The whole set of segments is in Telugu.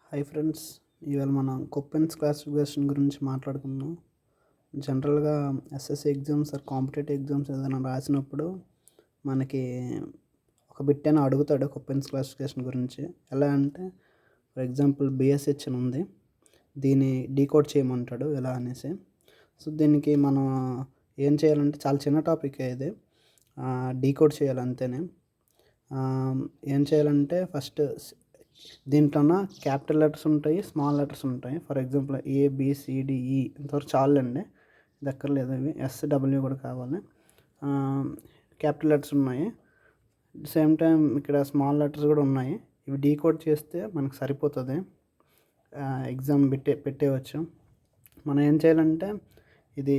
హాయ్ ఫ్రెండ్స్, ఇవాళ మనం కొప్పెన్స్ క్లాసిఫికేషన్ గురించి మాట్లాడుకుందాం. జనరల్గా SSC exams or competitive exams ఏదైనా రాసినప్పుడు మనకి ఒక బిట్ అని అడుగుతాడు కొప్పెన్స్ క్లాసిఫికేషన్ గురించి. ఎలా అంటే ఫర్ ఎగ్జాంపుల్ బిఎస్హెచ్ అని ఉంది, దీన్ని డీకోడ్ చేయమంటాడు ఎలా అనేసి. సో దీనికి మనం ఏం చేయాలంటే చాలా చిన్న టాపిక్ ఇది, డీకోడ్ చేయాలి అంతేనే. ఏం చేయాలంటే ఫస్ట్ దీంట్లోన క్యాపిటల్ లెటర్స్ ఉంటాయి, స్మాల్ లెటర్స్ ఉంటాయి. ఫర్ ఎగ్జాంపుల్ ఏబిసిడిఈ ఇంతవరకు చాలండి, ఇది అక్కర్లేదు. అవి ఎస్డబ్ల్యూ కూడా కావాలి. క్యాపిటల్ లెటర్స్ ఉన్నాయి, సేమ్ టైం ఇక్కడ స్మాల్ లెటర్స్ కూడా ఉన్నాయి. ఇవి డీకోడ్ చేస్తే మనకు సరిపోతుంది, ఎగ్జామ్ పెట్టేయవచ్చు. మనం ఏం చేయాలంటే ఇది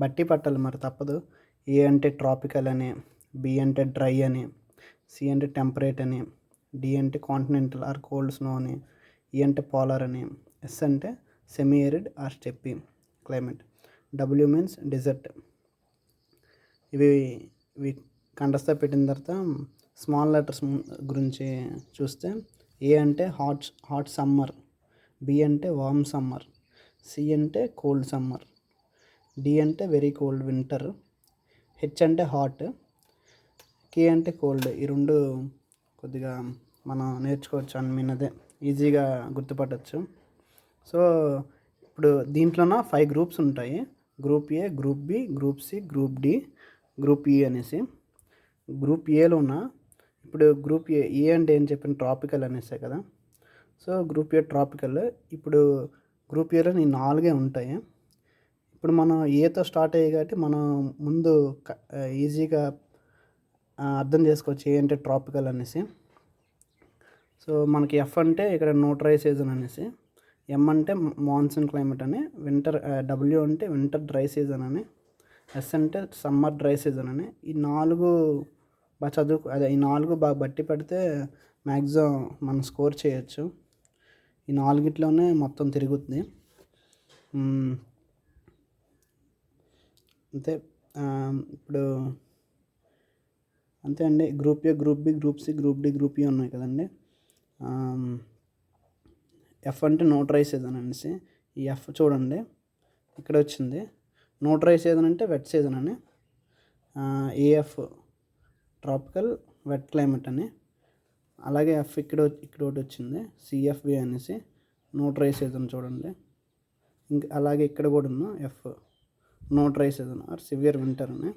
బట్టి పట్టాలి, మరి తప్పదు. ఏ అంటే ట్రాపికల్ అని, బి అంటే డ్రై అని, సి అంటే టెంపరేట్ అని, డి అంటే కాంటినెంటల్ ఆర్ కోల్డ్ స్నో అని, ఈ అంటే పోలార్ అని, ఎస్ అంటే semi arid or steppe climate, W means desert. ఇవి కంఠస్థ పెట్టిన తర్వాత స్మాల్ లెటర్స్ గురించి చూస్తే ఏ అంటే హాట్ సమ్మర్, బి అంటే వార్మ్ సమ్మర్, సి అంటే కోల్డ్ సమ్మర్, డి అంటే వెరీ కోల్డ్ వింటర్, హెచ్ అంటే హాట్, కే అంటే కోల్డ్. ఈ రెండు కొద్దిగా మనం నేర్చుకోవచ్చు, అదే ఈజీగా గుర్తుపట్టచ్చు. సో ఇప్పుడు దీంట్లోన 5 గ్రూప్స్ ఉంటాయి, group A, group B, group C, group D, group E అనేసి. గ్రూప్ ఏలోన ఇప్పుడు గ్రూప్ ఏ అంటే ఏం చెప్పిన ట్రాపికల్ అనేసే కదా. So group A tropical. ఇప్పుడు గ్రూప్ ఏలో ఈ 4 ఉంటాయి. ఇప్పుడు మనం ఏతో స్టార్ట్ అయ్యాయి కాబట్టి మనం ముందు ఈజీగా అర్థం చేసుకోవచ్చు ఏ అంటే ట్రాపికల్ అనేసి. సో మనకి ఎఫ్ అంటే ఇక్కడ నో డ్రై సీజన్ అనేసి, ఎం అంటే మాన్సూన్ క్లైమేట్ అని, వింటర్, డబ్ల్యూ అంటే వింటర్ డ్రై సీజన్ అని, ఎస్ అంటే సమ్మర్ డ్రై సీజన్ అని. ఈ 4 బాగా ఈ 4 బాగా బట్టి పెడితే మ్యాక్సిమం మనం స్కోర్ చేయొచ్చు. ఈ 4 మొత్తం తిరుగుతుంది అంతే. ఇప్పుడు అంతే అండి. Group A, group B, group C, group D, group E ఉన్నాయి కదండి. ఎఫ్ అంటే నో డ్రై సీజన్ అనేసి. ఈ ఎఫ్ చూడండి ఇక్కడ వచ్చింది, నో డ్రై సీజన్ అంటే వెట్ సీజన్ అని. ఏఎఫ్ ట్రాపికల్ వెట్ క్లైమేట్ అని. అలాగే ఎఫ్ ఇక్కడ ఒకటి వచ్చింది, సిఎఫ్బి అనేసి, నో డ్రై సీజన్ చూడండి. అలాగే ఇక్కడ కూడా ఉన్న F no dry season or severe winter అని.